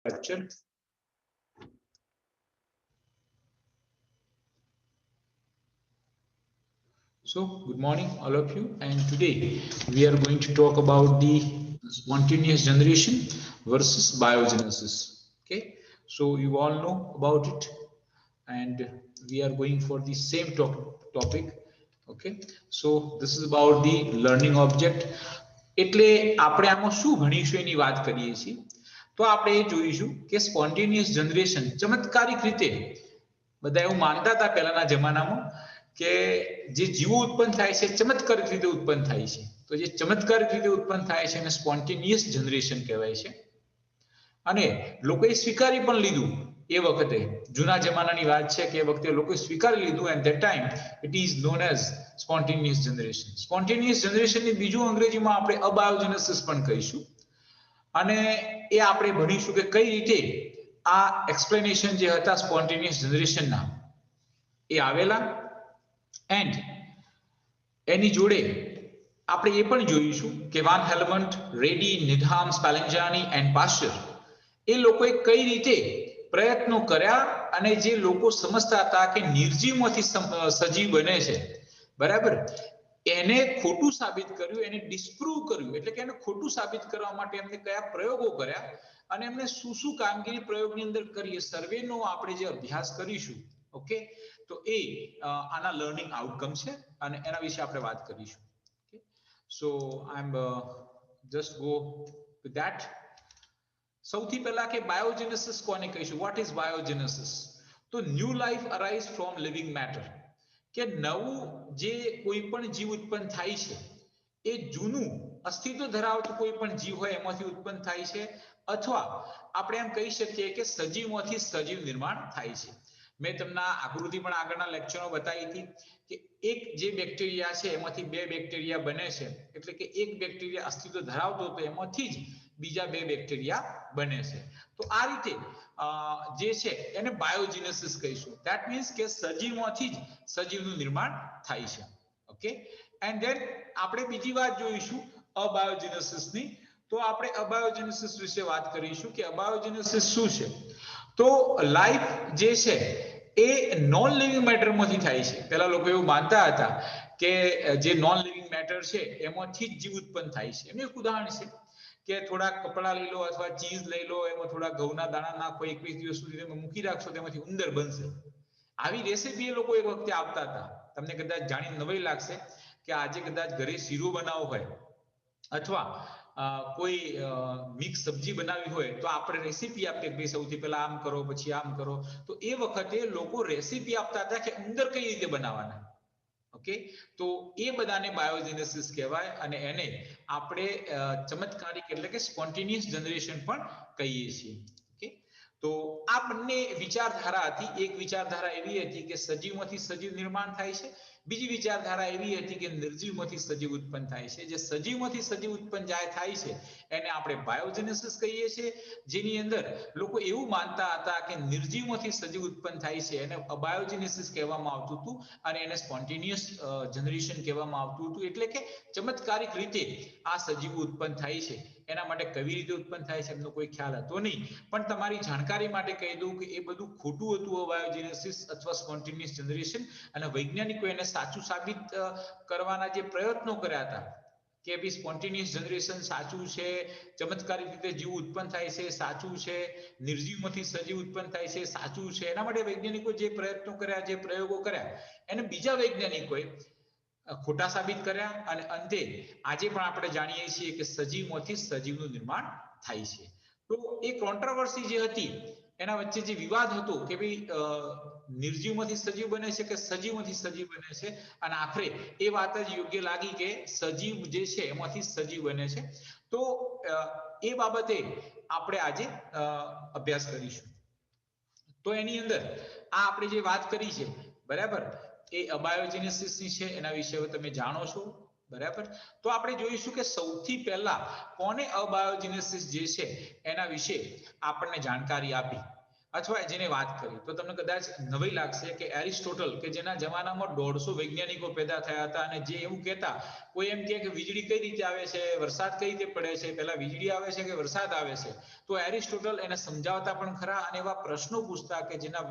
lecture. So good morning all of you, and today we are going to talk about the spontaneous generation versus biogenesis. Okay, so you all know about it, and we are going for the same topic. Okay, so this is about the learning object. એટલે આપણે આમાં શું ભણીશું એની વાત કરીએ છીએ. તો આપણે એ જોઈશું કે સ્પોન્ટેનિયસ જનરેશન ચમત્કારિક રીતે બધા એવું માનતા હતા પહેલાના જમાનામાં કે જે જીવો ઉત્પન્ન થાય છે ચમત્કારિક રીતે ઉત્પન્ન થાય છે. તો જે ચમત્કારિક રીતે ઉત્પન્ન થાય છે એને સ્પોન્ટેનિયસ જનરેશન કહેવાય છે. અને લોકોએ સ્વીકારી પણ લીધું એ વખતે, જૂના જમાનાની વાત છે કે એ વખતે લોકોએ સ્વીકારી લીધું, and that time it is known as spontaneous generation. Spontaneous જનરેશનની બીજું અંગ્રેજીમાં આપણે અબાયોજેનેસિસ પણ કહીશું, અને એ આપણે ભણીશું કે કઈ રીતે આ એક્સપ્લેનેશન જે હતા સ્પોન્ટેનિયસ જનરેશનના એ આવેલા. એન્ડ એની જોડે આપણે એ પણ જોઈશું કે વાન હેલ્મન્ટ, રેડી, નિધામ, સ્પેલેન્જાની એન્ડ પાસ્ચર એ લોકોએ કઈ રીતે પ્રયત્નો કર્યા, અને જે લોકો સમજતા હતા કે નિર્જીવમાંથી સજીવ બને છે, બરાબર, એને ખોટું સાબિત કર્યું, એને ડિસ્પ્રૂવ કર્યું, એટલે કે એને ખોટું સાબિત કરવા માટે એમને કયા પ્રયોગો કર્યા અને એમને શું શું કામગીરી પ્રયોગની અંદર કરી, સર્વેનો આપણે જે અભ્યાસ કરીશું. ઓકે, તો એ આના લર્નિંગ આઉટકમ છે અને એના વિશે આપણે વાત કરીશું. Okay, so I M just go with that. સૌથી પહેલા કે બાયોજેનેસિસ કોને કહીશું, વોટ ઇઝ બાયોજેનેસિસ? તો new life arise from living matter, કે નવું જે કોઈ પણ જીવ ઉત્પન્ન થાય છે એ જૂનું અસ્તિત્વ ધરાવતું કોઈ પણ જીવ હોય એમાંથી ઉત્પન્ન થાય છે, અથવા આપણે એમ કહી શકીએ કે સજીવમાંથી સજીવ નિર્માણ થાય છે. મેં તમને આકૃતિ પણ આગળના લેક્ચરમાં બતાવી હતી કે એક જે બેક્ટેરિયા છે એમાંથી બે બેક્ટેરિયા બને છે, એટલે કે એક બેક્ટેરિયા અસ્તિત્વ ધરાવતો હતો એમાંથી જ બીજા બે બેક્ટેરિયા બને છે. તો આ રીતે જે છે એને બાયોજેનેસિસ કહીશું. ધેટ મીન્સ કે સજીવમાંથી જ સજીવનું નિર્માણ થાય છે. ઓકે, એન્ડ ધેન આપણે બીજી વાત જોઈશું અબાયોજેનેસિસની. તો આપણે અબાયોજેનેસિસ વિશે વાત કરીશું કે અબાયોજેનેસિસ શું છે. તો લાઈફ જે છે એ નોન લિવિંગ મેટરમાંથી થાય છે. પહેલા લોકો એવું માનતા હતા કે જે નોન લિવિંગ મેટર છે એમાંથી જ જીવ ઉત્પન્ન થાય છે. એનું એક ઉદાહરણ છે કે થોડા કપડા લઈ લો અથવા ચીઝ લઈ લો, એમાં થોડા ઘઉંના દાણા નાખો, 21 દિવસ સુધી તમે મૂકી રાખશો, તેમાંથી ઉંદર બનશે. આવી રેસીપી એ લોકો એક વખતે આપતા હતા. તમને કદાચ જાણીને નવાઈ લાગશે કે આજે કદાચ ઘરે શીરો બનાવવો હોય અથવા કોઈ મિક્સ સબ્જી બનાવી હોય તો આપણે રેસીપી આપીએ કે સૌથી પહેલા આમ કરો, પછી આમ કરો. તો એ વખતે લોકો રેસીપી આપતા હતા કે ઉંદર કઈ રીતે બનાવવાના. ઓકે, તો એ બધાને બાયોજેનેસિસ કહેવાય, અને એને આપણે ચમત્કારિક એટલે કે સ્પોન્ટેનિયસ જનરેશન પણ કહીએ છીએ. ઓકે, તો આ બંને વિચારધારા હતી. એક વિચારધારા એવી હતી કે સજીવમાંથી સજીવ નિર્માણ થાય છે, બીજી વિચારધારા એવી હતી કે નિર્જીવમાંથી સજીવ ઉત્પન્ન થાય છે. જે સજીવમાંથી સજીવ ઉત્પન્ન થાય છે એને આપણે બાયોજેનેસિસ કહીએ છીએ. જેની અંદર લોકો એવું માનતા હતા કે નિર્જીવમાંથી સજીવ ઉત્પન્ન થાય છે એને અબાયોજેનેસિસ કહેવામાં આવતું હતું, અને એને સ્પોન્ટેનિયસ જનરેશન કહેવામાં આવતું હતું. એટલે કે ચમત્કારિક રીતે આ સજીવો ઉત્પન્ન થાય છે. એના માટે કેવી રીતે ઉત્પન્ન થાય છે એમનો કોઈ ખ્યાલ હતો નહીં. પણ તમારી જાણકારી માટે કહી દઉં કે એ બધું ખોટું હતું, અબાયોજેનેસિસ અથવા સ્પોન્ટેનિયસ જનરેશન. અને વૈજ્ઞાનિકો એને સાચું સાબિત કરવાના જે પ્રયત્નો કર્યા હતા કે ભાઈ સ્પોન્ટેનિયસ જનરેશન સાચું છે, ચમત્કારિક રીતે જીવ ઉત્પન્ન થાય છે સાચું છે, નિર્જીવમાંથી સજીવ ઉત્પન્ન થાય છે સાચું છે. એના માટે વૈજ્ઞાનિકો જે પ્રયત્નો કર્યા, જે પ્રયોગો કર્યા, એને બીજા વૈજ્ઞાનિકોએ ખોટા સાબિત કર્યા, અને અંતે આજે પણ આપણે જાણીએ છીએ કે સજીવમાંથી સજીવનું નિર્માણ થાય છે. તો એ કોન્ટ્રોવર્સી જે હતી, એના વચ્ચે જે વિવાદ હતો કે ભાઈ નિર્જીવમાંથી સજીવ બને છે કે સજીવમાંથી સજીવ બને છે, અને આખરે એ વાત જ યોગ્ય લાગી કે સજીવ જે છે એમાંથી સજીવ બને છે. તો એ બાબતે આપણે આજે અભ્યાસ કરીશું. તો એની અંદર આ આપણે જે વાત કરી છે, બરાબર, એ અબાયોજેનેસિસની છે. એના વિશે હવે તમે જાણો છો, બરાબર. તો આપણે જોઈશું કે સૌથી પહેલા કોને અબાયોજેનેસિસ જે છે એના વિશે આપણને જાણકારી આપી. અથવા જેને વાત કરી તો તમને કદાચ નવાઈ લાગશે કે એરિસ્ટોટલ કે જેના જમાનામાં 150 વૈજ્ઞાનિકો પેદા થયા હતા અને જે એવું કહેતા, કોઈ એમ કે વીજળી કઈ રીતે આવે છે, વરસાદ કઈ રીતે પડે છે, પહેલા વીજળી આવે છે કે વરસાદ આવે છે, તો એરિસ્ટોટલ એને સમજાવતા પણ ખરા અને એવા પ્રશ્નો પૂછતા કે જેના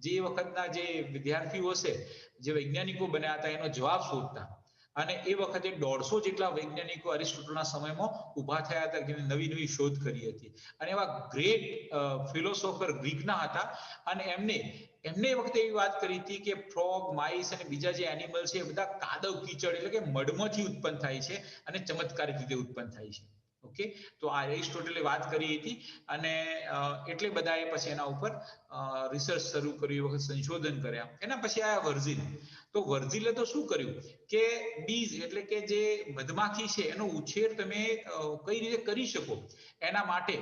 જે વખતના જે વિદ્યાર્થીઓ છે, જે વૈજ્ઞાનિકો બન્યા હતા એનો જવાબ શોધતા. અને એ વખતે 150 જેટલા વૈજ્ઞાનિકો એરિસ્ટોટલના સમયમાં ઉભા થયા હતા, જેને નવી નવી શોધ કરી હતી. અને એવા ગ્રેટ ફિલોસોફર ગ્રીકના હતા અને એમને એ વખતે એવી વાત કરી હતી કે ફ્રોગ, માઇસ અને બીજા જે એનિમલ છે એ બધા કાદવ કીચડ એટલે કે મડમાંથી ઉત્પન્ન થાય છે અને ચમત્કારિક રીતે ઉત્પન્ન થાય છે. ઓકે, તો આ એરિસ્ટોટલે વાત કરી હતી અને એટલે બધાએ પછી એના ઉપર રિસર્ચ શરૂ કર્યું, વખત સંશોધન કર્યા. એના પછી આયા વર્ઝિલ. તો વર્ઝિલે તો શું કર્યું કે બીજ એટલે કે જે મધમાખી છે એનો ઉછેર તમે કઈ રીતે કરી શકો એના માટે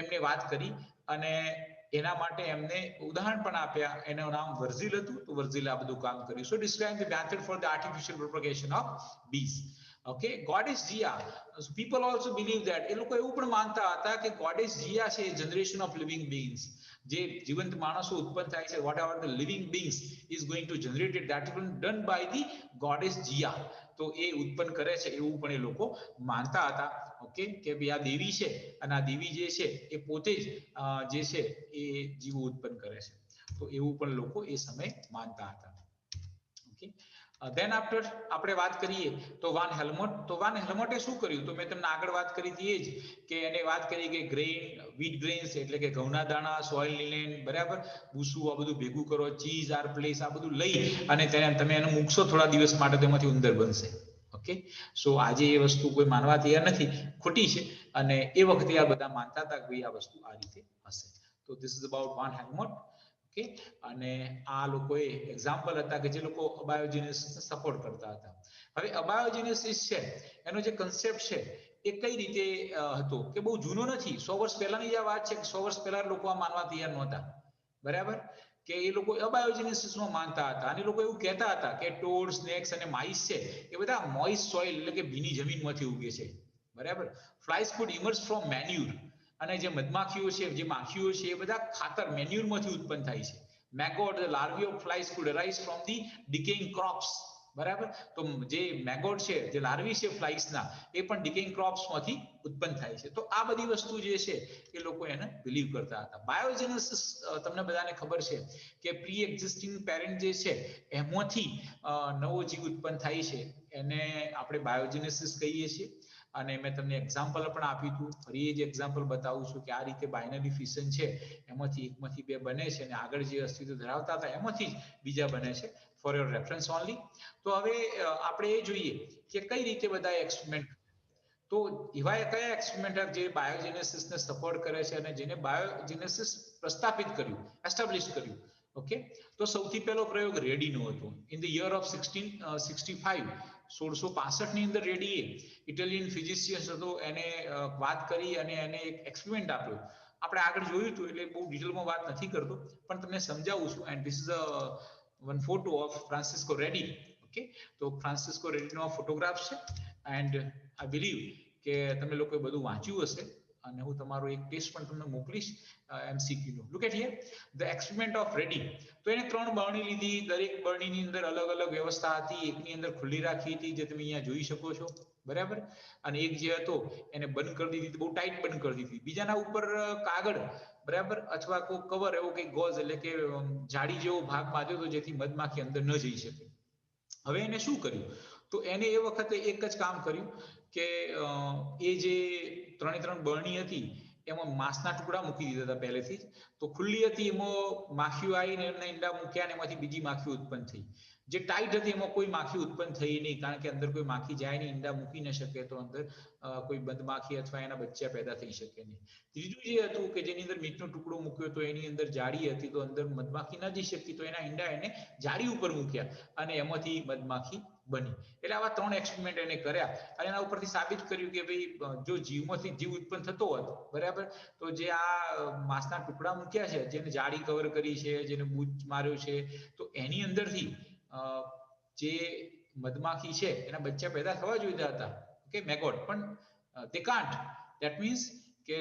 એમને વાત કરી અને એના માટે એમને ઉદાહરણ પણ આપ્યા. એનું નામ વર્ઝિલ હતું, તો વર્ઝિલે આ બધું કામ કર્યું. So describe the method for the artificial propagation of bees. Okay, goddess Gaia, people also believe that, એ લોકો એવું પણ માનતા હતા કે ગોડેસ જીયા છે જનરેશન ઓફ લિવિંગ બીંગ્સ, જે જીવંત માણસો ઉત્પન્ન થાય છે, whatever the living beings is going to generated, that is done by the goddess Gaia. તો એ ઉત્પન્ન કરે છે એવું પણ એ લોકો માનતા હતા. ઓકે, કે ભાઈ આ દેવી છે અને આ દેવી જે છે એ પોતે જ જે છે એ જીવો ઉત્પન્ન કરે છે. તો એવું પણ લોકો એ સમયે માનતા હતા. ઓકે, ધેન આફ્ટર આપણે વાત કરીએ તો વાન હેલ્મોટ. તો વાન હેલ્મોટે શું કર્યું, તો મેં તમને આગળ વાત કરી હતી એ જ કે એને વાત કરી કે ગ્રેઇન, વીટ ગ્રેન્સ એટલે કે ઘઉંના દાણા, સોઇલ લિનેન, બરાબર, ભૂસું, આ બધું ભેગું કરો, ચીઝ, આર પ્લેસ, આ બધું લઈ અને તમે એને મૂકશો થોડા દિવસ માટે, તેમાંથી ઉંદર બનશે. ઓકે, સો આજે એ વસ્તુ કોઈ માનવા તૈયાર નથી, ખોટી છે. અને એ વખતે આ બધા માનતા હતા કે ભાઈ આ વસ્તુ આ રીતે હશે. તો this is about van Helmont. Okay, અને આ લોકોએ એક્ઝામ્પલ હતા કે જે લોકો અબાયોજેનેસિસને સપોર્ટ કરતા હતા. હવે અબાયોજેનેસિસ છે એનો જે કન્સેપ્ટ છે એ કઈ રીતે હતો કે બહુ જૂનો નથી, 100 વર્ષ પહેલાની જે વાત છે કે 100 વર્ષ પહેલા લોકો આ માનવા તૈયાર નહોતા. બરાબર, કે એ લોકો અબાયોજેનેસિસમાં માનતા હતા અને લોકો એવું કહેતા હતા કે ટોડ, સ્નેક્સ અને માઇસ છે એ બધા મોઇસ્ટ સોઇલ એટલે કે ભીની જમીનમાંથી ઉગે છે. બરાબર, flies food emerge from manure, અને જે મધમાખીઓ છે, જે માખીઓ છે એ બધા ખાતર મેન્યુરમાંથી ઉત્પન્ન થાય છે. મેગોટ, the larvae of flies could arise from the decaying crops. બરાબર, તો જે મેગોટ છે, જે લાર્વી છે ફ્લાઇસના, એ પણ ડિકેઇંગ ક્રોપ્સમાંથી ઉત્પન્ન થાય છે. તો આ બધી વસ્તુ જે છે એ લોકો એને બિલીવ કરતા હતા. બાયોજેનેસિસ તમને બધાને ખબર છે કે પ્રી એક્ઝિસ્ટિંગ પેરેન્ટ જે છે એમાંથી નવો જીવ ઉત્પન્ન થાય છે, એને આપણે બાયોજેનેસિસ કહીએ છીએ. અને મેં તમને એક્ઝામ્પલ પણ આપ્યું હતું, ફરી એ જ એક્ઝામ્પલ બતાવું છું કે આ રીતે બાઇનરી ફિશન છે, એમાંથી એકમાંથી બે બને છે અને આગળ જે અસ્તિત્વ ધરાવતા હતા એમાંથી જ બીજા બને છે. For your reference only. તો હવે આપણે એ જોઈએ કે કઈ રીતે બધા એક્સપેરિમેન્ટ. તો એવા કયા એક્સપેરિમેન્ટ જે બાયોજેનેસિસને સપોર્ટ કરે છે અને જેને બાયોજેનેસિસ પ્રસ્થાપિત કર્યું, એસ્ટાબ્લિશ કર્યું. ઓકે, તો સૌથી પહેલો પ્રયોગ રેડીનો હતો. ઇન ધ યર ઓફ 1665, 1665 ની અંદર રેડીએ, ઇટાલિયન ફિઝિશિયન હતો, એને વાત કરી અને એને એક એક્સપેરિમેન્ટ આપ્યો. આપણે આગળ જોયું હતું એટલે બહુ ડિટેલમાં વાત નથી કરતો, પણ તમને સમજાવું છું. And this is one photo of Francisco ready. Okay, તો ફ્રાન્સિસ્કો રેડીનો ફોટોગ્રાફ છે. એન્ડ આઈ બિલીવ કે તમે લોકોએ બધું વાંચ્યું હશે અને હું તમારો એક ટેસ્ટ પણ તમને મોકલીશ MCQ નો. Look at here the experiment of Redi. તો એને 3 બરણી લીધી, દરેક બરણીની અંદર અલગ અલગ વ્યવસ્થા હતી. એકની અંદર ખુલ્લી રાખી હતી, જે તમે અહીંયા જોઈ શકો છો. બરાબર, અને એક જે હતો એને બંધ કરી દીધી, બહુ ટાઈટ બંધ કરી દીધી. બીજાના ઉપર કાગળ, બરાબર, અથવા કોઈ કવર એવો કંઈક ગોઝ એટલે કે જાડી જેવો ભાગ બાંધ્યો હતો જેથી મધમાખી અંદર ન જઈ શકે. હવે એને શું કર્યું, તો એને એ વખતે એક જ કામ કર્યું કે એ જે 3 બરણી હતી એમાં માંસના ટુકડા મૂકી દીધા હતા પહેલેથી જ. તો ખુલ્લી હતી એમાં માખીઓ આવીને એમને ઈંડા મૂક્યા અને એમાંથી બીજી માખી ઉત્પન્ન થઈ. જે ટાઈટ હતી એમાં કોઈ માખી ઉત્પન્ન થઈ નહીં, કારણ કે અંદર કોઈ માખી જાય નહીં, ઈંડા મૂકી ન શકે, તો અંદર કોઈ મધમાખી અથવા એના બચ્ચા પેદા થઈ શકે નહીં. ત્રીજું જે હતું કે જેની અંદર મીટનો ટુકડો મૂક્યો તો એની અંદર જાળી હતી, તો અંદર મધમાખી ન જઈ શકતી, તો એના ઈંડા એને જાળી ઉપર મૂક્યા અને એમાંથી મધમાખી બની. એટલે આવા 3 એક્સપેરિમેન્ટ એને કર્યા અને એના ઉપરથી સાબિત કર્યું કે ભાઈ જો જીવમાંથી જીવ ઉત્પન્ન થતો હોત, બરાબર, તો જે આ માંસના ટુકડા મૂક્યા છે, જેને જાળી કવર કરી છે, જેને બૂચ માર્યો છે, તો એની અંદરથી જે મધમાખી છે એના બચ્ચા પેદા થવા જોઈતા હતા. ઓકે, મેગોટ, પણ they can't. That means કે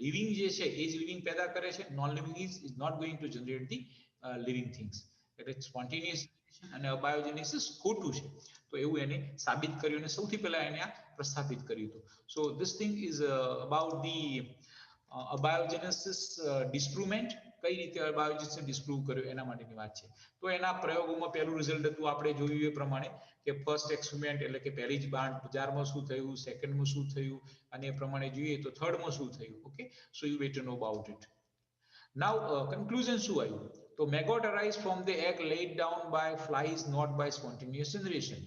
લિવિંગ જે છે એ જ લિવિંગ પેદા કરે છે, non living is not going to generate the living things. એટલે સ્પોન્ટેનિયસ અને અબાયોજેનેસિસ ખોટું છે. તો એવું એને સાબિત કર્યું અને સૌથી પહેલા એને આ પ્રસ્થાપિત કર્યું હતું. So this thing is about the abiogenesis disprovement. કઈ રીતે અબાયોજેનેસિસ ડિસ્પ્રૂવ કર્યો એના માટેની વાત છે. તો એના પ્રયોગોમાં પહેલું રિઝલ્ટ હતું આપણે જોયું એ પ્રમાણે કે ફર્સ્ટ એક્સપેરિમેન્ટ એટલે કે પહેલી જ બજારમાં શું થયું, સેકન્ડમાં શું થયું, અને એ પ્રમાણે જોઈએ તો થર્ડમાં શું થયું. Okay, so you better know about it. Now conclusion શું આવ્યું? તો maggot arise from the egg laid down by flies, not by spontaneous generation.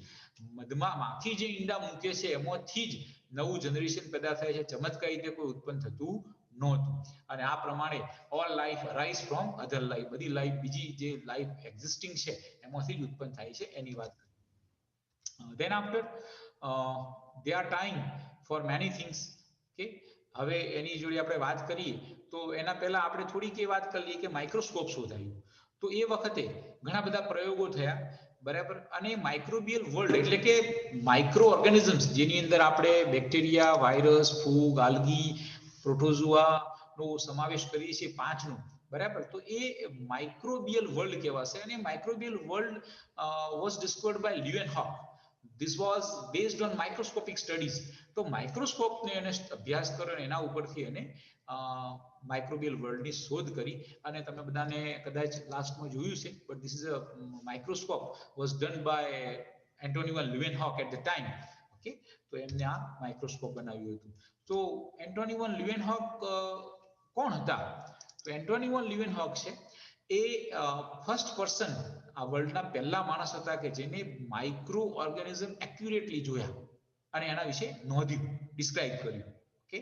મધમાં માખી જે ઈંડા મૂકે છે એમાંથી જ નવું જનરેશન પેદા થાય છે, ચમત્કારી રીતે કોઈ ઉત્પન્ન થતું નહોતું. અને આ પ્રમાણે all life arise from other life, બધી લાઈફ બીજી જે લાઈફ એક્ઝિસ્ટિંગ છે એમાંથી જ ઉત્પન્ન થાય છે એની વાત. Then after they are time for many things. Okay, હવે એની જોડે આપણે વાત કરીએ તો એના પહેલા આપણે થોડીક એ વાત કરીએ કે માઇક્રોસ્કોપ શું થયું. તો એ વખતે ઘણા બધા પ્રયોગો થયા, બરાબર. અને માઇક્રોબિયલ વર્લ્ડ એટલે કે માઇક્રો ઓર્ગેનિઝમ્સ જેની અંદર આપણે બેક્ટેરિયા, વાયરસ, ફૂગ, આલ્ગી, પ્રોટોઝુઆ નો સમાવેશ કરીએ છીએ, 5નું, બરાબર. તો એ માઇક્રોબિયલ વર્લ્ડ કહેવાશે. અને microbial world was discovered by Leeuwenhoek. This was based on microscopic studies. તો માઇક્રોસ્કોપને એને અભ્યાસ કર્યો અને એના ઉપરથી એને માઇક્રોબિયલ વર્લ્ડની શોધ કરી. અને તમે બધાને કદાચ લાસ્ટમાં જોયું છે, but this is a microscope was done by Antony van Leeuwenhoek at the time. Okay, તો એમને આ માઇક્રોસ્કોપ બનાવ્યું હતું. તો એન્ટોની વન લ્યુવેનહોક કોણ હતા? તો એન્ટોની વન લ્યુવેનહોક છે એ ફર્સ્ટ પર્સન, આ વર્લ્ડના પહેલા માણસ હતા કે જેને માઇક્રો ઓર્ગેનિઝમ એક્યુરેટલી જોયા અને એના વિશે નોંધ્યું, ડિસ્ક્રાઇબ કર્યું. ઓકે,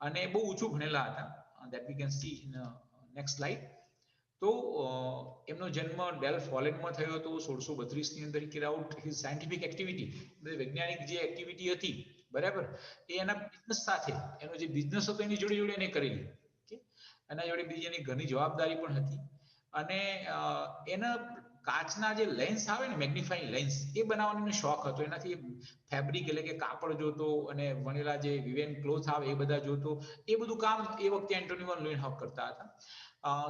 અને બહુ ઊંચું ભણેલા હતા. that we can see in next slide. તો એમનો જન્મ ડેલ્ફ હોલેન્ડમાં થયો હતો 1632 ની અંદર. Care out his scientific activity, વૈજ્ઞાનિક જે એક્ટિવિટી હતી, બરાબર, એ એના બિઝનેસ સાથે, એનો જે બિઝનેસ હતો એની જોડે જોડે એને કરેલી. ઓકે, એના જોડે બીજી એની ઘણી જવાબદારી પણ હતી. અને એના કાચના જે લેન્સ આવે ને, મેગ્નિફાઈંગ લેન્સ, એ બનાવવાનો શોખ હતો. એનાથી ફેબ્રિક એટલે કે કાપડ જોતો અને વણેલા જે વિવેન ક્લોથ આવે એ બધા જોતો. એ બધું કામ એ વખતે એન્ટોની વન લ્યુવેનહોક કરતા હતા.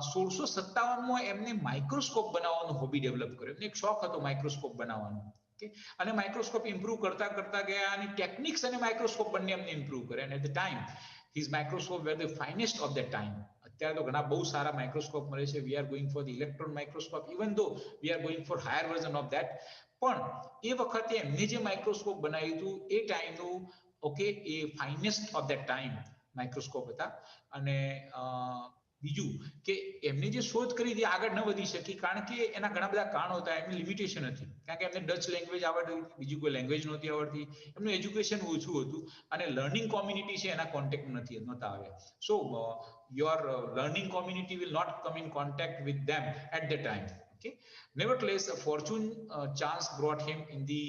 1657માં એમને માઇક્રોસ્કોપ બનાવવાનો હોબી ડેવલપ કર્યો. એમને એક શોખ હતો માઇક્રોસ્કોપ બનાવવાનો. ઓકે, અને માઇક્રોસ્કોપ ઇમ્પ્રૂવ કરતા કરતા ગયા અને ટેકનિક્સ અને માઇક્રોસ્કોપ બંને એમને ઇમ્પ્રૂવ કર્યા. અને at the time his microscope were the finest of the time. અત્યારે તો ઘણા બહુ સારા માઇક્રોસ્કોપ મળે છે. We are going for the electron microscope, even though we are going for higher version of that. પણ એ વખતે એમને જે માઇક્રોસ્કોપ બનાવ્યું હતું એ ટાઈમનું, ઓકે, એ finest of that time microscope હતા. અને બીજું કે એમને જે શોધ કરી હતી આગળ ન વધી શકી, કારણ કે એના ઘણા બધા કારણો હતા. એમની લિમિટેશન હતી, કારણ કે એમને ડચ લેંગ્વેજ આવડતી હતી, બીજી કોઈ લેંગ્વેજ નહોતી આવડતી, એમનું એજ્યુકેશન ઓછું હતું, અને લર્નિંગ કોમ્યુનિટી છે એના કોન્ટેક્ટ નહોતા આવ્યા. સો your learning community will not come in contact with them at the time. Okay, nevertheless a fortune chance brought him in the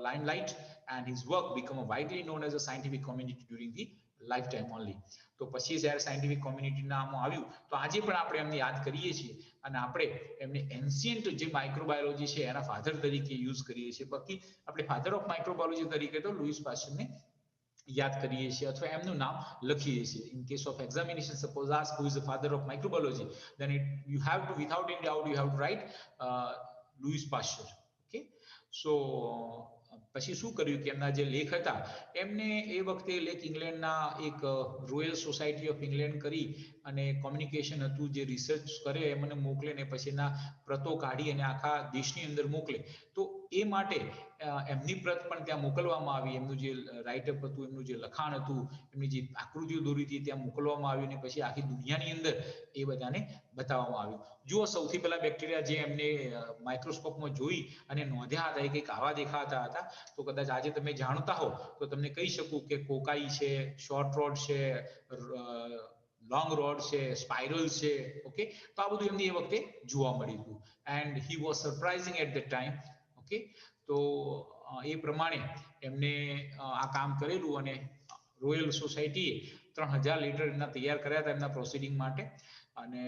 limelight, and his work became widely known as a scientific community during the lifetime only. તો પછી જ્યારે scientific community નામ આવ્યું તો આજે પણ આપણે એમને યાદ કરીએ છીએ અને આપણે એમને એન્શિયન્ટ જે માઇક્રોબાયોલોજી છે એના ફાધર તરીકે યુઝ કરીએ છીએ. બાકી આપણે ફાધર ઓફ માઇક્રોબાયોલોજી તરીકે તો લુઈસ પાસ્ચરને યાદ કરીએ છીએ અથવા એમનું નામ લખીએ છીએ. In case of examination suppose ask who is the father of microbiology, then you have to, without any doubt, you have to write Louis Pasteur. Okay, so પછી શું કર્યું કે એમના જે લેખ હતા એમને એ વખતે લેખ ઇંગ્લેન્ડના એક રોયલ સોસાયટી ઓફ ઇંગ્લેન્ડ કરી અને કોમ્યુનિકેશન હતું, જે રિસર્ચ કરે એમને મોકલે ને પછી એના પ્રતો કાઢી અને આખા દેશની અંદર મોકલે. તો એ માટે એમની પ્રત પણ ત્યાં મોકલવામાં આવી. એમનું જે રાઇટઅપ હતું, એમનું જે લખાણ હતું, એમની જે આકૃતિઓ દોરી હતી ત્યાં મોકલવામાં આવ્યું અને પછી આખી દુનિયાની અંદર એ બધાને બતાવવામાં આવ્યું. જુઓ, સૌથી પહેલા બેક્ટેરિયા જે એમને માઇક્રોસ્કોપમાં જોઈ અને નોંધ્યા હતા એ કંઈક આવા દેખાતા હતા. તો કદાચ આજે તમે જાણતા હો તો તમને કહી શકું કે કોકાઈ છે, શોર્ટ રોડ છે, લોંગ રોડ છે, સ્પાઇરલ છે. ઓકે, તો આ બધું એમને એ વખતે જોવા મળ્યું હતું. And he was surprising at the time. Okay, તો એ પ્રમાણે એમને આ કામ કરેલું અને રોયલ સોસાયટીએ 3000 લીટર એમના તૈયાર કર્યા હતા એમના પ્રોસિડિંગ માટે અને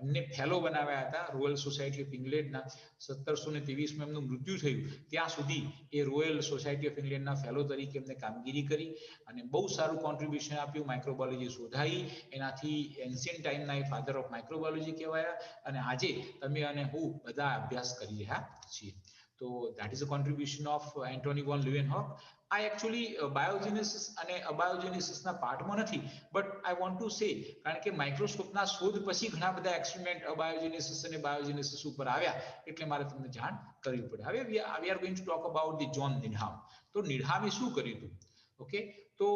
એમને ફેલો બનાવ્યા હતા રોયલ સોસાયટી ઓફ ઇંગ્લેન્ડના 1723 એમનું મૃત્યુ થયું ત્યાં સુધી એ રોયલ સોસાયટી ઓફ ઇંગ્લેન્ડના ફેલો તરીકે એમને કામગીરી કરી અને બહુ સારું કોન્ટ્રીબ્યુશન આપ્યું માઇક્રોબાયોલોજી શોધાઈ એનાથી એન્શિયન્ટ ટાઈમના એ ફાધર ઓફ માઇક્રોબાયોલોજી કહેવાયા અને આજે તમે અને હું બધા અભ્યાસ કરી રહ્યા છીએ તો that is a contribution of Anthony von Leeuwenhoek. I actually biogenesis અને abiogenesis ના પાર્ટમાં નથી but I want to say કારણ કે માઇક્રોસ્કોપના શોધ પછી ઘણા બધા એક્સપેરિમેન્ટ abiogenesis અને biogenesis ઉપર આવ્યા એટલે મારે તમને જાણ કરવી પડે હવે we are going to talk about the John Needham તો નીડહામે શું કર્યું હતું okay so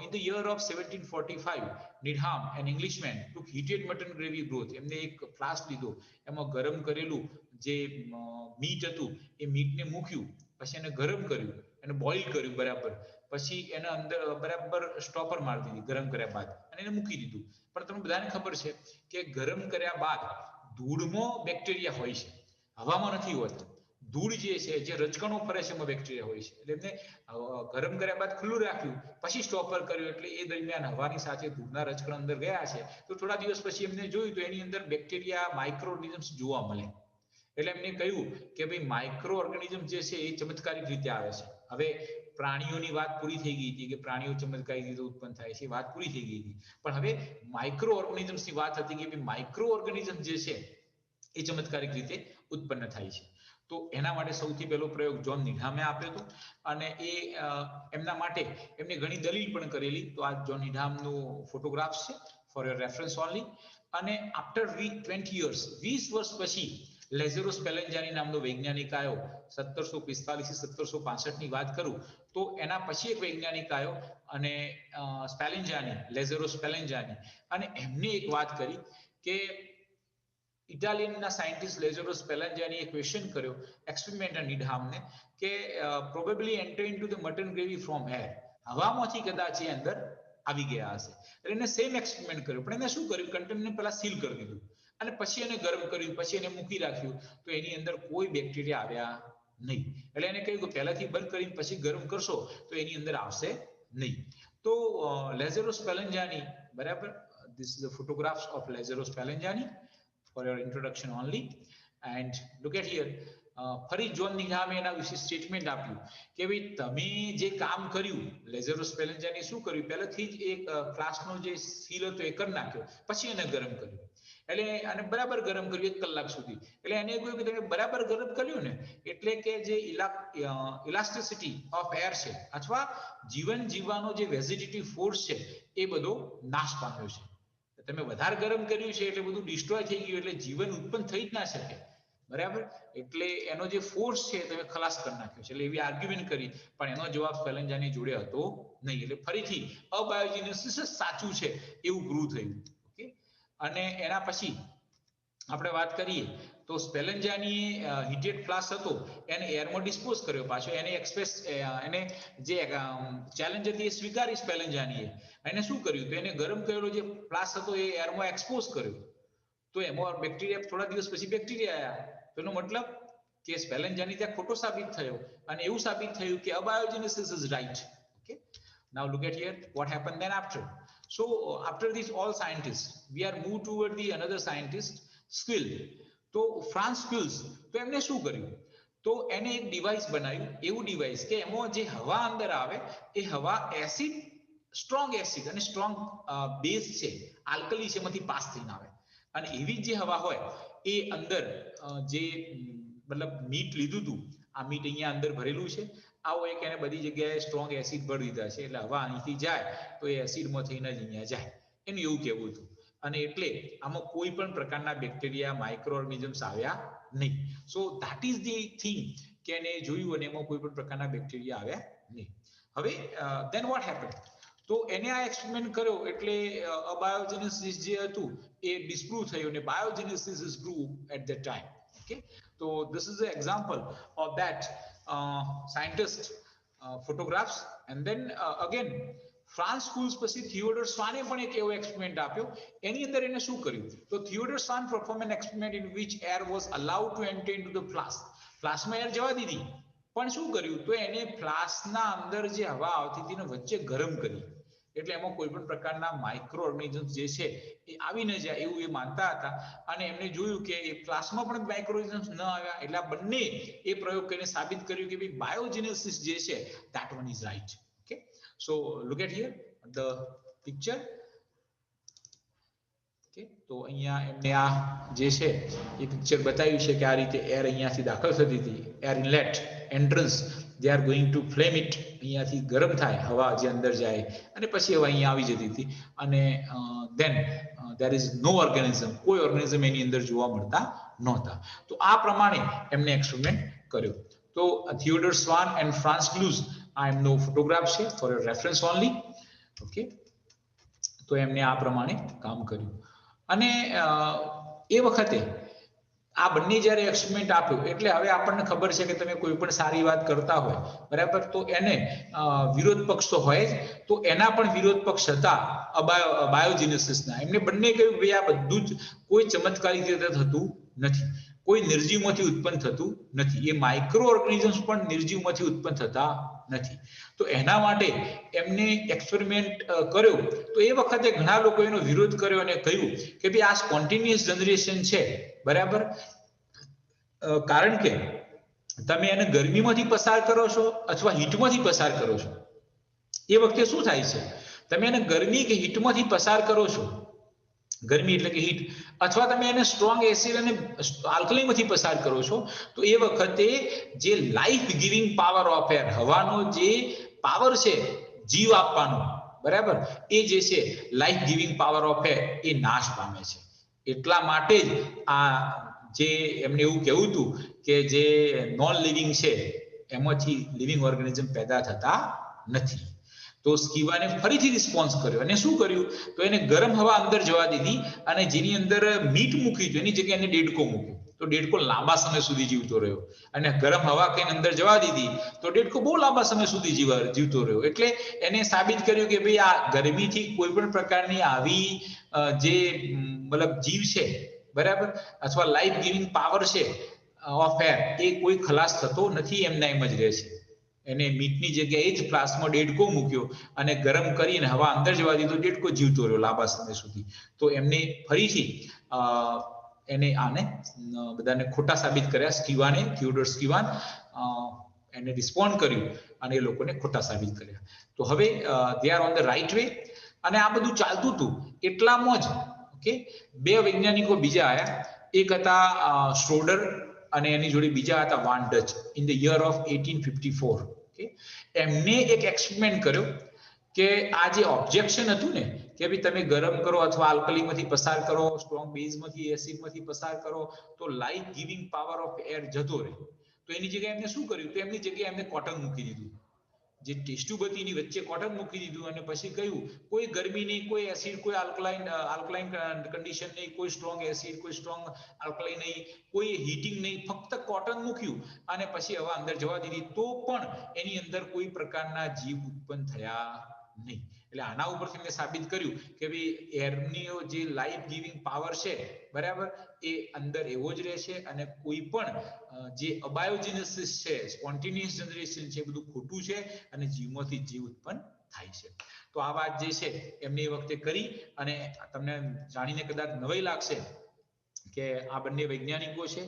in the year of 1745 Needham an Englishman took heated mutton gravy broth એમને એક ફ્લાસ્ક લીધો એમાં ગરમ કરેલું જે મીટ હતું એ મીટને મૂક્યું પછી એને ગરમ કર્યું એને બોઇલ કર્યું બરાબર પછી એના અંદર બરાબર સ્ટોપર મારી દીધી ગરમ કર્યા બાદ અને એને મૂકી દીધું પણ તમને બધાને ખબર છે કે ગરમ કર્યા બાદ ધૂળમાં બેક્ટેરિયા હોય છે હવામાં નથી હોતા ધૂળ જે છે જે રચકણો ફરે છે એમાં બેક્ટેરિયા હોય છે એટલે એમને ગરમ કર્યા બાદ ખુલ્લું રાખ્યું પછી સ્ટોપર કર્યું એટલે એ દરમિયાન હવાની સાથે ધૂળના રચકણ અંદર ગયા છે તો થોડા દિવસ પછી એમને જોયું તો એની અંદર બેક્ટેરિયા માઇક્રો ઓર્ગેનિઝમ્સ જોવા મળે એટલે એમને કહ્યું કે ભાઈ માઇક્રો ઓર્ગેનિઝમ જે છે એ ચમત્કારિક રીતે આવે છે હવે પ્રાણીઓની વાત પૂરી થઈ ગઈ હતી કે પ્રાણીઓ ચમત્કારિક રીતે ઉત્પન્ન થાય છે વાત પૂરી થઈ ગઈ હતી પણ હવે માઇક્રો ઓર્ગેનિઝમ્સની વાત હતી કે માઇક્રો ઓર્ગેનિઝમ જે છે એ ચમત્કારિક રીતે ઉત્પન્ન થાય છે તો એના માટે સૌથી પહેલો પ્રયોગ જોન નીડહામે આપ્યો હતો અને એ એમના માટે એમને ઘણી દલીલ પણ કરેલી તો આ જોન નીડહામનું ફોટોગ્રાફ્સ છે ફોર યોર રેફરન્સ ઓનલી અને આફ્ટર 20 years 20 વર્ષ પછી લેઝેરો સ્પેલેન્જાની નામનો વૈજ્ઞાનિક આવ્યો 1745 થી 1765 ની વાત કરું તો એના પછી એક વૈજ્ઞાનિક આવ્યો અને સ્પેલેન્જાની લેઝેરો સ્પેલેન્જાની અને એમને એક વાત કરી કે ઇટાલિયનના સાયન્ટિસ્ટ લેઝેરો સ્પેલેન્જાની એક ક્વેશ્ચન કર્યો એક્સપેરિમેન્ટર નીડહામને કે probably enter into the mutton gravy from air હવામાંથી કદાચ એ અંદર આવી ગયા હશે એટલે એને સેમ એક્સપેરિમેન્ટ કર્યો પણ એને શું કર્યું કન્ટેનરને પહેલા સીલ કરી દીધું અને પછી એને ગરમ કર્યું પછી એને મૂકી રાખ્યું તો એની અંદર કોઈ બેક્ટેરિયા આવ્યા નહીં એટલે એને કહ્યું કે પહેલાથી બંધ કરીને પછી ગરમ કરશો તો એની અંદર આવશે નહીં તો લેઝેરો સ્પેલેન્જાની બરાબર this is the photographs of Lazzaro Spallanzani for your introduction only and look at here ફરી જોન નીડહામે એના વિશે સ્ટેટમેન્ટ આપ્યું કે ભાઈ તમે જે કામ કર્યું લેઝેરો સ્પેલેન્જાની શું કર્યું પહેલાથી જ એક ફ્લાસ્કનો જે સીલ હતો એ કરી નાખ્યો પછી એને ગરમ કર્યું એટલે અને બરાબર ગરમ કર્યું 1 કલાક સુધી એટલે એને કહ્યું કે તમે બરાબર ગરમ કર્યું ને એટલે કે જે ઇલાસ્ટિસિટી ઓફ એર છે અથવા જીવન જીવવાનો જે વેજીટેટિવ ફોર્સ છે એ બધો નાશ પામ્યો છે તમે વધારે ગરમ કર્યું છે એટલે બધું ડિસ્ટ્રોય થઈ ગયું એટલે જીવન ઉત્પન્ન થઈ જ ના શકે બરાબર એટલે એનો જે ફોર્સ છે તમે ખલાસ કરી નાખ્યો છે એટલે એવી આર્ગ્યુમેન્ટ કરી પણ એનો જવાબ સ્પેલેન્જાની જોડે હતો નહીં એટલે ફરીથી અબાયોજેનેસિસ સાચું છે એવું પ્રૂવ થયું ઓકે અને એના પછી આપણે વાત કરીએ તો સ્પેલેન્જાની હીટેડ ફ્લાસ્ક હતો એને એરમાં ડિસ્પોઝ કર્યો પાછો એને એક્સપ્રેસ એને જે ચેલેન્જ હતી એ સ્વીકારી સ્પેલેન્જાનીએ એને શું કર્યું તો એને ગરમ કરેલો જે ફ્લાસ્ક હતો એ એરમાં એક્સપોઝ કર્યો તો એમાં બેક્ટેરિયા થોડા દિવસ પછી બેક્ટેરિયા આવ્યા તો એનો મતલબ કે સ્પેલેન્જાની ત્યાં ખોટો સાબિત થયો અને એવું સાબિત થયું કે abiogenesis is right okay now look at here what happened then after so after these all scientists we are moved toward the another scientist skill તો ફ્રાન્સ સ્કિલ્સ તો એમને શું કર્યું તો એને એક ડિવાઇસ બનાવ્યું એવું ડિવાઇસ કે એમાં જે હવા અંદર આવે એ હવા એસિડ સ્ટ્રોંગ એસિડ અને સ્ટ્રોંગ બેઝ છે આલ્કલી છે એમાંથી પાસ થઈને આવે અને એવી જે હવા હોય એ અંદર જે મતલબ મીટ લીધું હતું આ મીટ અહીંયા અંદર ભરેલું છે આવો એક એને બધી જગ્યાએ સ્ટ્રોંગ એસિડ ભરી દીધા છે એટલે હવા અહીંથી જાય તો એ એસિડમાં થઈને જ અહીંયા જાય એનું એવું કહેવું હતું અને એટલે આમાં કોઈ પણ પ્રકારના બેક્ટેરિયા માઇક્રો ઓર્ગેનિઝમ્સ આવ્યા નહીં so that is the thing કે એને જોયું અને એમાં કોઈ પણ પ્રકારના બેક્ટેરિયા આવ્યા નહીં હવે ધેન વોટ હેપન તો એને આ એક્સપેરિમેન્ટ કર્યો એટલે અબાયોજેનેસિસ જે હતું એ ડિસ્પ્રૂવ થયું અને biogenesis is prove at that time okay તો this is an example of that scientist photographs and then again Franz Schulze પછી થિયોડર સ્વાને પણ એક એવો એક્સપેરિમેન્ટ આપ્યો એની અંદર એને શું કર્યું તો Theodore Schwann perform an experiment in which air was allowed to enter into the flask ફ્લાસ્કમાં એર જવા દીધી પણ શું કર્યું તો એને ફ્લાસ્કના અંદર જે હવા આવતી હતી ને વચ્ચે ગરમ કરી એટલે એમાં કોઈ પણ પ્રકારના માઇક્રો ઓર્ગેનિઝમ્સ જે છે એ આવી ન જાય એવું એ માનતા હતા અને એમને જોયું કે એ ક્લાસમાં પણ માઇક્રો ઓર્ગેનિઝમ્સ ન આવ્યા એટલે આ બંને એ પ્રયોગ કરીને સાબિત કર્યું કે ભાઈ બાયોજેનેસિસ જે છે that one is right. Okay, so look at here the picture. તો અહીંયા એમને આ જે છે એ પિક્ચર બતાવ્યું છે કે આ રીતે એર અહીંયાથી દાખલ થતી હતી, air inlet entrance they are going to flame it, અહીંયાથી ગરમ થાય હવા જે અંદર જાય અને પછી હવા અહીંયા આવી જતી હતી અને દેન there is no organism, કોઈ ઓર્ગેનિઝમ એની અંદર જોવા મળતા નહોતા. તો આ પ્રમાણે એમને એક્સપેરિમેન્ટ કર્યો. તો Theodore swan and France clues આ એમનો ફોટોગ્રાફ છે for your reference only. Okay, તો એમને આ પ્રમાણે કામ કર્યું અને એ વખતે આ બંને જ્યારે એક્સપેરિમેન્ટ આપ્યું એટલે હવે આપણને ખબર છે કે તમે કોઈ પણ સારી વાત કરતા હોય બરાબર તો એને વિરોધ પક્ષ તો હોય જ, તો એના પણ વિરોધ પક્ષ હતા બાયોજેનેસિસના. એમને બંને કહ્યું ભાઈ આ બધું જ કોઈ ચમત્કારિક રીતે થતું નથી, કોઈ નિર્જીવમાંથી ઉત્પન્ન થતું નથી, એ માઇક્રો ઓર્ગેનિઝમ્સ પણ નિર્જીવમાંથી ઉત્પન્ન થતા નથી. તો એના માટે એમને એક્સપેરિમેન્ટ કર્યો. તો એ વખતે ઘણા લોકો એનો વિરોધ કર્યો અને કહ્યું કે ભાઈ આ સ્પોન્ટેનિયસ જનરેશન છે બરાબર, કારણ કે તમે એને ગરમીમાંથી પસાર કરો છો અથવા હીટમાંથી પસાર કરો છો. એ વખતે શું થાય છે, તમે એને ગરમી કે હીટમાંથી પસાર કરો છો, ગરમી એટલે કે હીટ, અથવા તમે એને સ્ટ્રોંગ એસિડ અને આલ્કલીમાંથી પસાર કરો છો, તો એ વખતે જે life giving power of air, હવાનો જે પાવર છે જીવ આપવાનો બરાબર, એ જે છે life giving power of air એ નાશ પામે છે. એટલા માટે જ આ જે એમને એવું કહેવું હતું કે જે નોન લિવિંગ છે એમાંથી લિવિંગ ઓર્ગેનિઝમ પેદા થતા નથી. તો સ્કીવાને ફરીથી રિસ્પોન્સ કર્યો અને શું કર્યું, તો એને ગરમ હવા અંદર જવા દીધી અને જેની અંદર મીટ મૂકી હતું એની જગ્યાએ એને ડેડકો મૂક્યો. તો ડેડકો લાંબા સમય સુધી જીવતો રહ્યો અને ગરમ હવા કઈ અંદર જવા દીધી તો ડેડકો બહુ લાંબા સમય સુધી જીવતો રહ્યો. એટલે એને સાબિત કર્યું કે ભાઈ આ ગરમીથી કોઈ પણ પ્રકારની આવી જે મતલબ જીવ છે બરાબર અથવા લાઈફ ગિવિંગ પાવર છે ઓફ એર એ કોઈ ખલાસ થતો નથી, એમના એમ જ રહે છે. એને મીટની જગ્યાએ જ ફ્લાસ્કમાં ડેડકો મૂક્યો અને ગરમ કરીને હવા અંદર જવા દીધો, ડેડકો જીવતો રહ્યો લાંબા સમય સુધી. તો એમને ફરીથી એને આને બધાને ખોટા સાબિત કર્યા, સ્કીવાને, થિયોડોર સ્કીવાન એને રિસ્પોન્ડ કર્યું અને એ લોકોને ખોટા સાબિત કર્યા. તો હવે they are on the right way. અને આ બધું ચાલતું હતું એટલામાં જ ઓકે બે વૈજ્ઞાનિકો બીજા આયા, એક હતા શ્રોડર અને એની જોડે બીજા હતા van Dutch in the year of 1854. Okay, એમને એક એક્સપેરિમેન્ટ કર્યો કે આ જે ઓબ્જેક્શન હતું ને કે ભાઈ તમે ગરમ કરો અથવા આલ્કલીમાંથી પસાર કરો, સ્ટ્રોંગ બેઝમાંથી એસિડમાંથી પસાર કરો તો life giving power of air જતો રહે. તો એની જગ્યાએ એમને શું કર્યું, તો એમની જગ્યાએ એમને કોટન મૂકી દીધું, જે ટેસ્ટ ટ્યુબ હતી એની વચ્ચે કોટન મૂકી દીધું અને પછી કહ્યું કોઈ ગરમી નહીં, કોઈ એસિડ, કોઈ આલ્કલાઇન કન્ડિશન નહીં, કોઈ સ્ટ્રોંગ એસિડ, કોઈ સ્ટ્રોંગ આલ્કલાઇન નહીં, કોઈ હીટિંગ નહીં, ફક્ત કોટન મૂક્યું અને પછી હવા અંદર જવા દીધી તો પણ એની અંદર કોઈ પ્રકારના જીવ ઉત્પન્ન થયા નહીં. એટલે આના ઉપરથી મેં સાબિત કર્યું કે ભાઈ એરની જે લાઈફ ગિવિંગ પાવર છે બરાબર એ અંદર એવો જ રહેશે અને કોઈ પણ જે અબાયોજેનેસિસ છે, સ્પોન્ટેનિયસ જનરેશન છે, બધું ખોટું છે અને જીવમાંથી જીવ ઉત્પન્ન થાય છે. તો આ વાત જે છે એમને એ વખતે કરી અને તમને જાણીને કદાચ નવાઈ લાગશે કે આ બંને વૈજ્ઞાનિકો છે,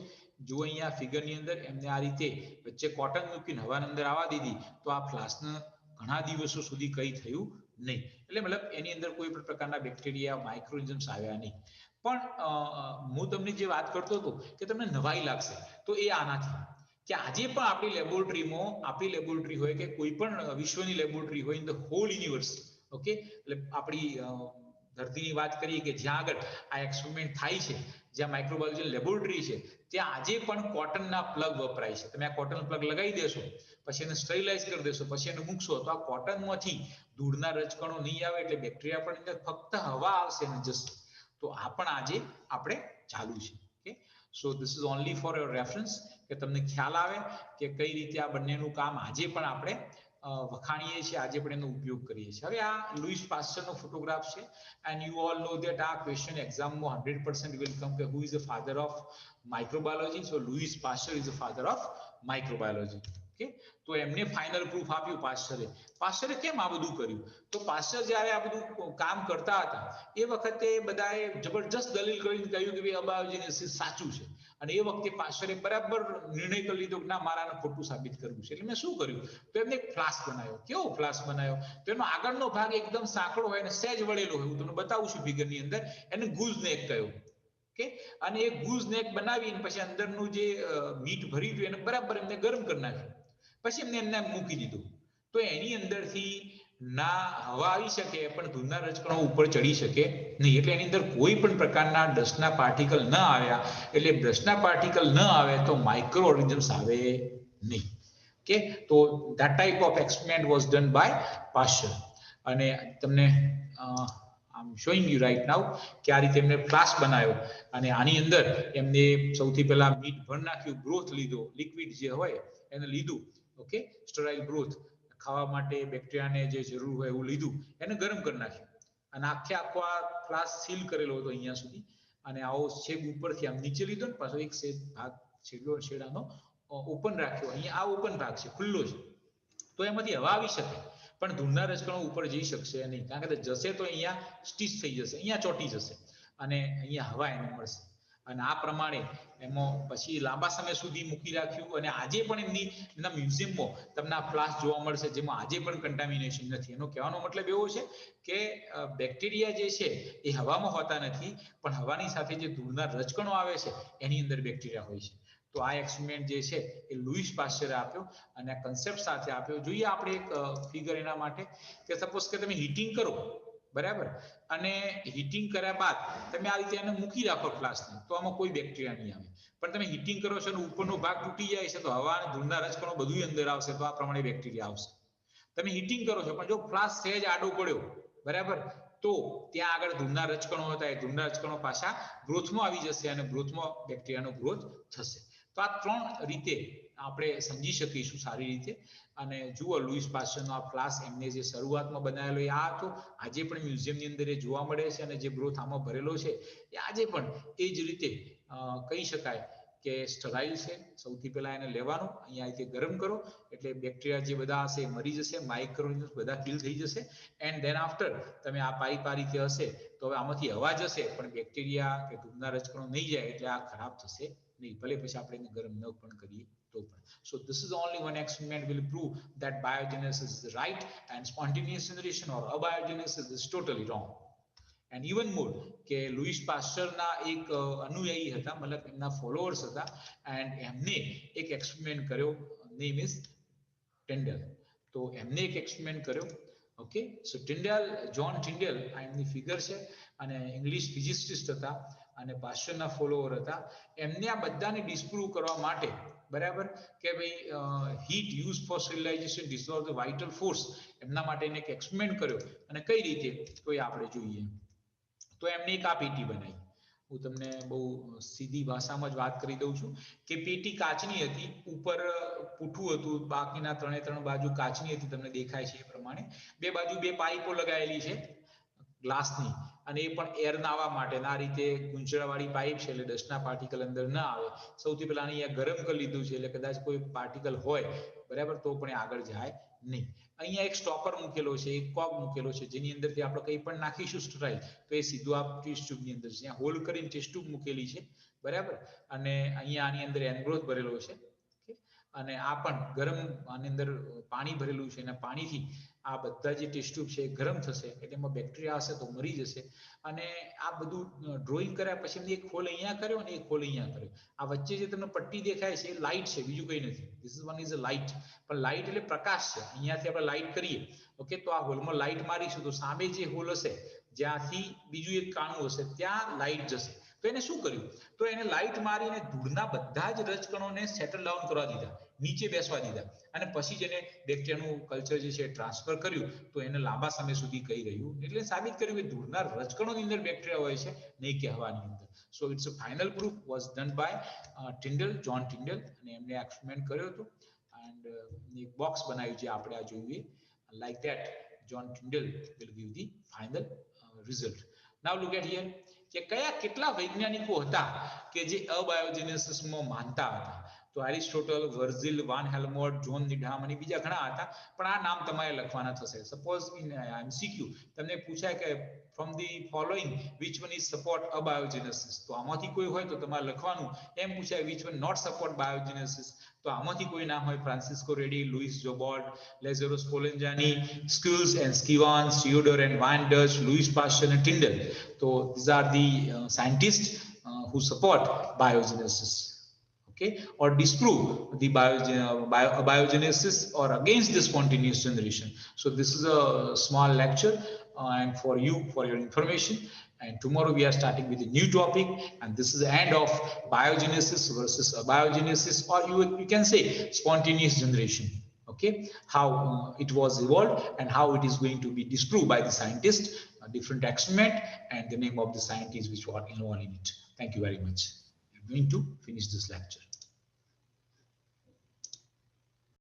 જો અહીંયા ફિગરની અંદર એમને આ રીતે વચ્ચે કોટન મૂકીને હવા અંદર આવવા દીધી તો આ ફ્લાસ્કને ઘણા દિવસો સુધી કઈ થયું નહીં. એટલે મતલબ એની અંદર કોઈ પણ પ્રકારના બેક્ટેરિયા, માઇક્રોઓર્ગેનિઝમ્સ આવ્યા નહીં. પણ હું તમને જે વાત કરતો હતો કે તમને નવાઈ લાગશે તો એ આનાથી કે આજે પણ આપણી લેબોરેટરી હોય કે કોઈ પણ વિશ્વની લેબોરેટરી હોય in the whole universe, okay, એટલે આપણી ધરતીની વાત કરીએ કે જ્યાં આગળ આ એક્સપેરિમેન્ટ થાય છે, જ્યાં માઇક્રોબાયોલોજી લેબોરેટરી છે, ત્યાં આજે પણ કોટનના પ્લગ વપરાય છે. તમે આ કોટન પ્લગ લગાવી દેશો, પછી એને સ્ટરીલાઇઝ કરી દેશો, પછી એને મૂકશો તો આ કોટનમાંથી ધૂળના રજકણો નહીં આવે એટલે બેક્ટેરિયા પણ અંદર ફક્ત હવા આવશે અને જશે. તો આ પણ આજે આપણે ચાલુ છે. Okay, so this is only for your reference કે તમને ખ્યાલ આવે કે કઈ રીતે આ બંનેનું કામ આજે પણ આપણે વખાણીએ છીએ, આજે પણ એનો ઉપયોગ કરીએ છીએ. હવે આ લુઈસ પાસ્ચરનો ફોટોગ્રાફ છે and you all know that આ ક્વેશ્ચન એક્ઝામમાં 100% વિલ કમ કે who is the father of microbiology. So Louis Pasteur is the father of microbiology. Okay, તો એમને ફાઇનલ પ્રૂફ આપ્યું પાસ્ચરે કેમ આ બધું કર્યું? તો પાસ્ચર જ્યારે આ બધું કામ કરતા હતા એ વખતે બધાએ જબરજસ્ત દલીલ કરીને કહ્યું કે ભાઈ અબાયોજેનેસિસ સાચું છે, અને એ વખતે પાસ્ચરે બરાબર નિર્ણય કરી લીધો કે ના, મારાને ખોટું સાબિત કરવું છે. એટલે મેં શું કર્યું? તો એમને એક ફ્લાસ્ક બનાવ્યો. કેવો ફ્લાસ્ક બનાવ્યો? તો એનો આગળનો ભાગ એકદમ સાંકડો હોય અને સહેજ વળેલો હોય. હું તમને બતાવું છું ફિગરની અંદર. એને ગુઝ નેક કહ્યું. ઓકે, અને એ ગુઝ નેક બનાવીને પછી અંદરનું જે મીટ ભરી હતું એને બરાબર એમને ગરમ કરી નાખ્યું. પછી એમને મૂકી દીધું. તો એની અંદરથી ના હવા આવી શકે પણ ધૂળના રજકણો ઉપર ચડી શકે નહીં. એટલે એની અંદર કોઈ પણ પ્રકારના ડસ્ટના પાર્ટિકલ ન આવ્યા. એટલે ડસ્ટના પાર્ટિકલ ન આવે તો માઇક્રો ઓર્ગેનિઝમ્સ આવે નહીં. ઓકે, તો that type of experiment was done by Pasteur. અને તમને I'm showing you right now કે આ રીતે એમને ફ્લાસ્ક બનાવ્યો અને આની અંદર એમને સૌથી પહેલા મીટ ભરી નાખ્યું, બ્રોથ લીધો, લિક્વિડ જે હોય એને લીધું. ઓકે, સ્ટરાઇલ બ્રોથ, ખાવા માટે બેક્ટેરિયાને જે જરૂર હોય એવું લીધું, એને ગરમ કરી નાખ્યું અને આખો આ ફ્લાસ્ક સીલ કરેલો હતો અહીંયા સુધી. અને આવો છેક ઉપરથી આમ નીચે લીધો ને પાછો એક ભાગ છેડાનો ઓપન રાખ્યો. અહીંયા આ ઓપન ભાગ છે, ખુલ્લો છે, તો એમાંથી હવા આવી શકે પણ ધૂળના રજકણો ઉપર જઈ શકશે નહીં, કારણ કે જશે તો અહીંયા સ્ટીચ થઈ જશે, અહીંયા ચોંટી જશે અને અહીંયા હવા એને મળશે. અને આ પ્રમાણે એમાં પછી લાંબા સમય સુધી મૂકી રાખ્યું. અને આજે પણ એમના મ્યુઝિયમમાં તમને આ ફ્લાસ્ક જોવા મળશે જેમાં આજે પણ કન્ટામિનેશન નથી. એનો કહેવાનો મતલબ એવો છે કે બેક્ટેરિયા જે છે એ હવામાં હોતા નથી, પણ હવાની સાથે જે ધૂળના રજકણો આવે છે એની અંદર બેક્ટેરિયા હોય છે. તો આ એક્સપેરિમેન્ટ જે છે એ લુઈસ પાસ્ચરે આપ્યો અને આ કન્સેપ્ટ સાથે આપ્યો. જોઈએ આપણે એક ફિગર એના માટે કે સપોઝ કે તમે હીટિંગ કરો, બરાબર, અને હીટિંગ કર્યા બાદ તમે આ રીતે એને મૂકી રાખો ફ્લાસ્કને, તો આમાં કોઈ બેક્ટેરિયા નહીં આવે. પણ તમે હીટિંગ કરો છો અને ઉપરનો ભાગ તૂટી જાય છે તો હવા અને ધૂળના રજકણો બધું અંદર આવશે, તો આ પ્રમાણે બેક્ટેરિયા આવશે. તમે હીટિંગ કરો છો પણ જો ફ્લાસ્ક સહેજ આડો પડ્યો, બરાબર, તો ત્યાં આગળ ધૂળના રજકણો હતા, એ ધૂળના રજકણો પાછા ગ્રોથમાં આવી જશે અને ગ્રોથમાં બેક્ટેરિયાનો ગ્રોથ થશે. તો આ ત્રણ રીતે આપણે સમજી શકીશું સારી રીતે. અને જુઓ, લુઈસ પાસ્ચરનો આ ફ્લાસ્ક એમને જે શરૂઆતમાં બનાવેલો એ આ હતો. આજે પણ મ્યુઝિયમની અંદર એ જોવા મળે છે અને જે બ્રોથ આમાં ભરેલો છે એ આજે પણ એ જ રીતે કહી શકાય કે સ્ટરાઇલ છે. સૌથી પહેલા એને લેવાનું, અહીંયા રીતે ગરમ કરો એટલે બેક્ટેરિયા જે બધા હશે એ મરી જશે, માઇક્રોઓર્ગેનિઝમ્સ બધા કિલ થઈ જશે. એન્ડ ધેન આફ્ટર તમે આ પાઇપ આ રીતે હશે તો હવે આમાંથી હવા જશે પણ બેક્ટેરિયા કે ધૂળના રજકણો નહીં જાય, એટલે આ ખરાબ થશે નહીં, ભલે પછી આપણે એને ગરમ ન પણ કરીએ તો પણ. So this is only one experiment will prove that biogenesis is right and spontaneous generation or abiogenesis is totally wrong. And even more કે લુઈસ પાસ્ચરના એક અનુયાયી હતા, મતલબ એમના ફોલોઅર્સ હતા, એન્ડ એમને એક એક્સપેરિમેન્ટ કર્યો, નેમ ઇઝ ટિન્ડલ. તો એમને એક એક્સપેરિમેન્ટ કર્યો. ઓકે, સો ટિન્ડલ, જ્હોન ટિન્ડલ આ એમની ફિગર છે અને ઇંગ્લિશ ફિઝિસિસ્ટ હતા અને પાસ્ચરના ફોલોઅર હતા. એમને આ બધાને ડિસ્પ્રૂવ કરવા માટે, બરાબર, કે ભાઈ heat use for sterilization dissolve the vital force, એમના માટે એક એક્સપેરિમેન્ટ કર્યો. અને કઈ રીતે તો એ આપણે જોઈએ. તો એમને એક આ પેટી બનાવી. હું તમને બહુ સીધી ભાષામાં જ વાત કરી દઉં છું કે પેટી કાચની હતી, ઉપર પૂઠું હતું, બાકીના ત્રણ બાજુ કાચની હતી, તમને દેખાય છે એ પ્રમાણે. બે બાજુ બે પાઇપો લગાવેલી છે ગ્લાસની, અને એ પણ એર ના આવવા માટે. આ રીતે ગુંચળાવાળી પાઇપ છે એટલે ડસ્ટના પાર્ટિકલ અંદર ના આવે. સૌથી પહેલા અહીંયા ગરમ કરી લીધું છે એટલે કદાચ કોઈ પાર્ટિકલ હોય, બરાબર, તો પણ આગળ જાય નહીં. અહીંયા એક સ્ટોપર મૂકેલો છે, એક કોક મૂકેલો છે જેની અંદરથી આપણે કંઈ પણ નાખીશું સ્ટરાઇલ તો એ સીધું આ ટેસ્ટ ટ્યુબની અંદર છે. હોલ કરીને ટેસ્ટ ટ્યુબ મૂકેલી છે, બરાબર, અને અહીંયા આની અંદર એનગ્રોથ ભરેલો છે. અને આ પણ ગરમ, આની અંદર પાણી ભરેલું છે અને પાણીથી આ બધા જે ટેસ્ટ ટ્યુબ છે એ ગરમ થશે એટલે એમાં બેક્ટેરિયા હશે તો મરી જશે. અને આ બધું ડ્રોઈંગ કર્યા પછી એક હોલ અહીંયા કર્યો અને એક હોલ અહીંયા કર્યો. આ વચ્ચે જે તમને પટ્ટી દેખાય છે એ લાઇટ છે, બીજું કંઈ નથી. This is one is a light. પણ લાઇટ એટલે પ્રકાશ છે. અહીંયાથી આપણે લાઇટ કરીએ, ઓકે, તો આ હોલમાં લાઇટ મારીશું તો સામે જે હોલ હશે જ્યાંથી બીજું એક કાણું હશે ત્યાં લાઇટ જશે. તો એને શું કર્યું? તો એને લાઇટ મારીને ધૂળના બધા જ રજકણોને સેટલ ડાઉન કરવા દીધા, નીચે બેસવા દીધા, અને પછી જેને બેક્ટેરિયાનું કલ્ચર જે છે ટ્રાન્સફર કર્યું તો એને લાંબા સમય સુધી કહી રહ્યું, એટલે સાબિત કર્યું કે ધૂળના રજકણોની અંદર બેક્ટેરિયા હોય છે, નહીં કે હવાની અંદર. So it's a final proof was done by Tyndall, John Tyndall, અને એમને એક્સપેરિમેન્ટ કર્યો હતો. એન્ડ એક બોક્સ બનાવ્યું છે આપણે આ જોઈએ. Like that John Tyndall will give the final result. Now look at here કે કેટલા વૈજ્ઞાનિકો હતા કે જે અબાયોજેનેસિસમાં માનતા હતા. તો એરિસ્ટોટલ, વર્ઝિલ, વાન હેલ્મોટ, જોન નીડહામ અને બીજા ઘણા હતા, પણ આ નામ તમારે લખવાના થશે. સપોઝ ઇન એમસીક્યુ તમને પૂછાય કે from the following which one is support abiogenesis, તો આમાંથી કોઈ હોય તો તમારે લખવાનું. એમ પૂછાય which one not support biogenesis, તો આમાંથી કોઈ ના હોય. Francesco Redi, Louis Joblot, Lazzaro Spallanzani, Schulze and Schwann, Theodore and van Dutch, Louis Pasteur અને ટિન્ડલ. તો these are the scientists who support biogenesis, okay, or disprove the biogenesis or against the spontaneous generation. So this is a small lecture and for you, for your information. And tomorrow we are starting with a new topic, and this is the end of biogenesis versus abiogenesis, or you can say spontaneous generation. Okay, how it was evolved and how it is going to be disproved by the scientists, a different experiment, and the name of the scientists which are involved in it. Thank you very much. I'm going to finish this lecture.